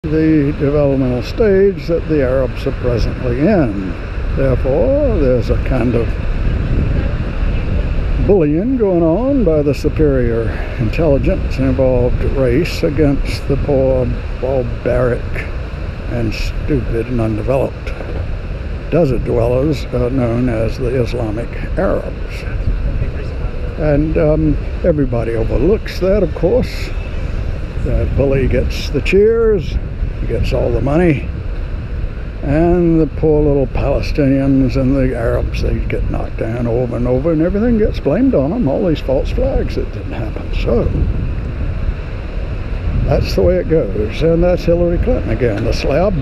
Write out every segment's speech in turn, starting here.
the developmental stage that the Arabs are presently in. Therefore, there's a kind of bullying going on by the superior intelligence involved race against the poor, barbaric, and stupid and undeveloped desert dwellers known as the Islamic Arabs. And everybody overlooks that, of course. The bully gets the cheers, he gets all the money, and the poor little Palestinians and the Arabs, they get knocked down over and over, and everything gets blamed on them, all these false flags that didn't happen. So that's the way it goes. And that's Hillary Clinton again, the slab,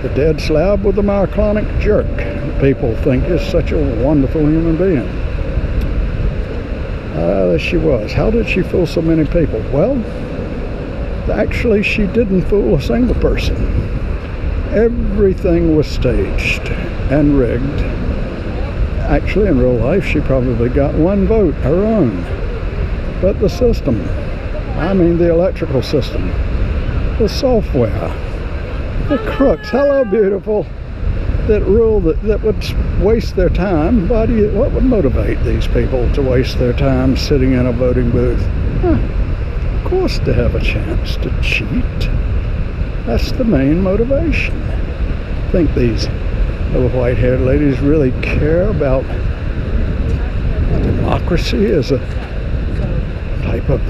the dead slab with the myoclonic jerk people think is such a wonderful human being. There she was. How did she fool so many people? Well, actually she didn't fool a single person. Everything was staged and rigged. Actually, in real life, she probably got one vote, her own. But the system, I mean the electrical system, the software, the crooks, hello beautiful, that rule, that would waste their time. What would motivate these people to waste their time sitting in a voting booth? Of course, to have a chance to cheat. That's the main motivation. I think these little white-haired ladies really care about democracy as a type of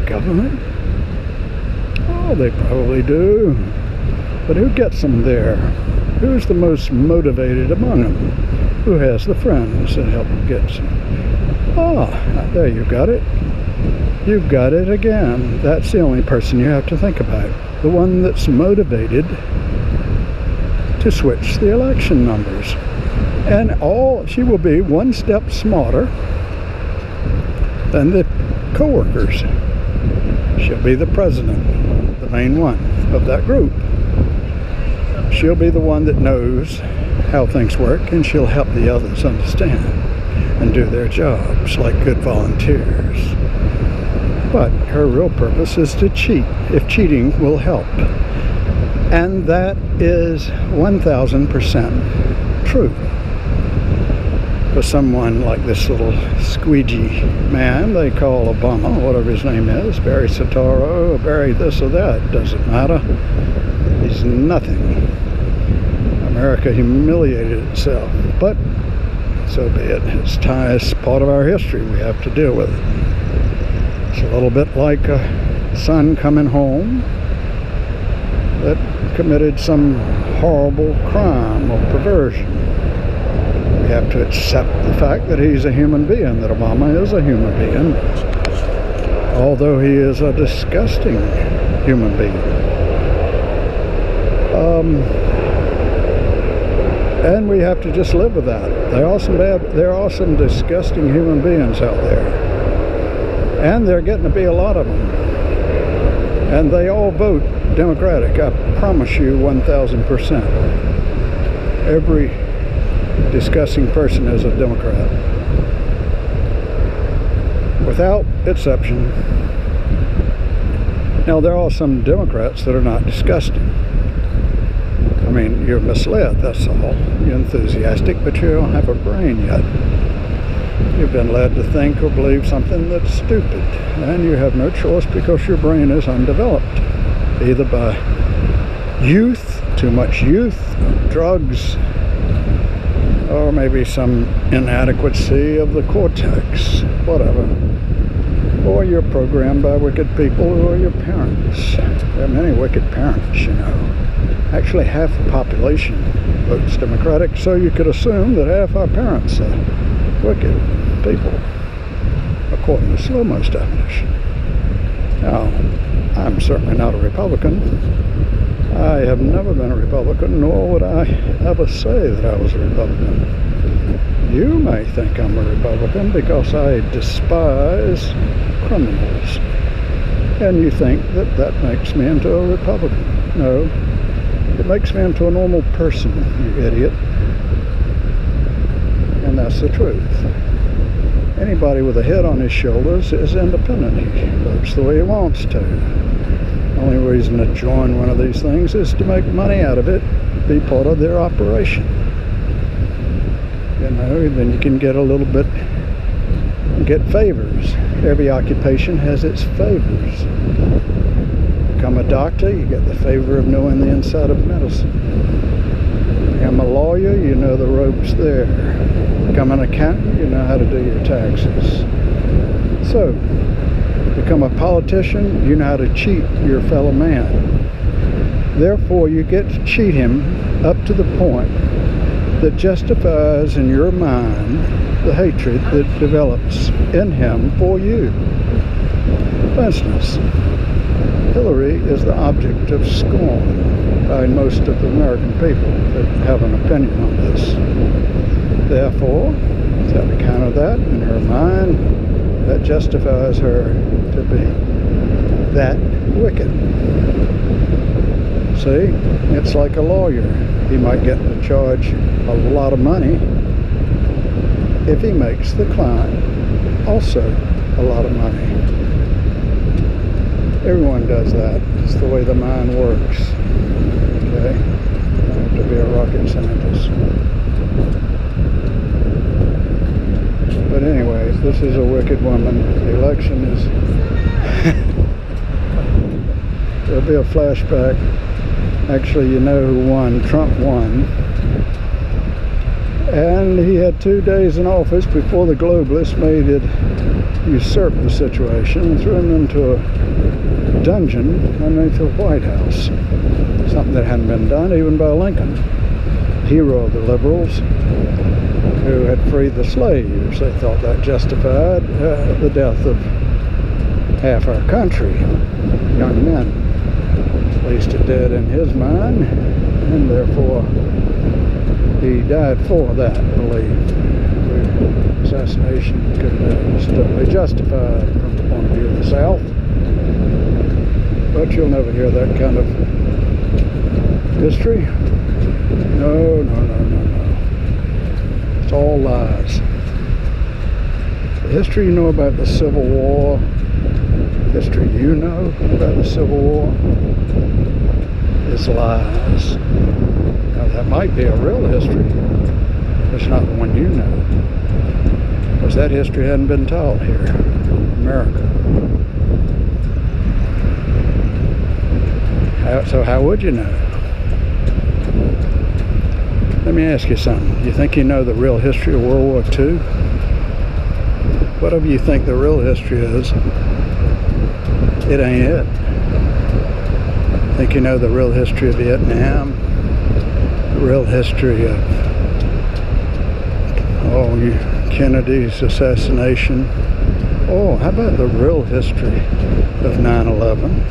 government. Oh, they probably do. But who gets them there? Who's the most motivated among them? Who has the friends that help get them? Ah, there you've got it. You've got it again. That's the only person you have to think about. The one that's motivated to switch the election numbers. And she will be one step smarter than the co-workers. She'll be the president, the main one of that group. She'll be the one that knows how things work, and she'll help the others understand and do their jobs like good volunteers. But her real purpose is to cheat, if cheating will help. And that is 1000% true. For someone like this little squeegee man they call Obama, whatever his name is, Barry Soetoro, or Barry this or that, doesn't matter. He's nothing. America humiliated itself, but so be it. It's part of our history. We have to deal with it. It's a little bit like a son coming home that committed some horrible crime or perversion. We have to accept the fact that he's a human being, that Obama is a human being, although he is a disgusting human being. And we have to just live with that. There are some disgusting human beings out there. And they're getting to be a lot of them. And they all vote Democratic. I promise you 1000%. Every disgusting person is a Democrat. Without exception. Now, there are some Democrats that are not disgusting. I mean, you're misled, that's all. You're enthusiastic, but you don't have a brain yet. You've been led to think or believe something that's stupid, and you have no choice because your brain is undeveloped, either by youth, too much youth, drugs, or maybe some inadequacy of the cortex, whatever. Or you're programmed by wicked people who are your parents. There are many wicked parents, you know. Actually, half the population votes Democratic, so you could assume that half our parents are wicked people, according to Slomo's definition. Now, I'm certainly not a Republican. I have never been a Republican, nor would I ever say that I was a Republican. You may think I'm a Republican because I despise criminals, and you think that that makes me into a Republican. No. It makes me into a normal person, you idiot. And that's the truth. Anybody with a head on his shoulders is independent. He votes the way he wants to. only reason to join one of these things is to make money out of it, be part of their operation. You know, then you can get a little bit, get favors. Every occupation has its favors. Become a doctor, you get the favor of knowing the inside of medicine. Become a lawyer, you know the ropes there. Become an accountant, you know how to do your taxes. So, become a politician, you know how to cheat your fellow man. Therefore, you get to cheat him up to the point that justifies in your mind the hatred that develops in him for you. For instance, Hillary is the object of scorn by most of the American people that have an opinion on this. Therefore, on account of that, in her mind, that justifies her to be that wicked. See, it's like a lawyer. He might get to charge a lot of money if he makes the client also a lot of money. Everyone does that. It's the way the mind works. Okay? You don't have to be a rocket scientist. But anyway, this is a wicked woman. The election is... There'll be a flashback. Actually, you know who won. Trump won. And he had 2 days in office before the globalists made it usurp the situation and threw him into a dungeon underneath the White House. Something that hadn't been done even by Lincoln, hero of the liberals, who had freed the slaves. They thought that justified the death of half our country, young men. At least it did in his mind, and therefore he died for that belief. Assassination could be totally justified from the point of view of the South, but you'll never hear that kind of history. No, no, no, no, no. It's all lies. The history you know about the Civil War, history you know about the Civil War, is lies. Now that might be a real history, but it's not the one you know. Because that history hadn't been taught here in America. So how would you know? Let me ask you something. You think you know the real history of World War II? Whatever you think the real history is, it ain't it. Think you know the real history of Vietnam? The real history of Kennedy's assassination? Oh, how about the real history of 9/11?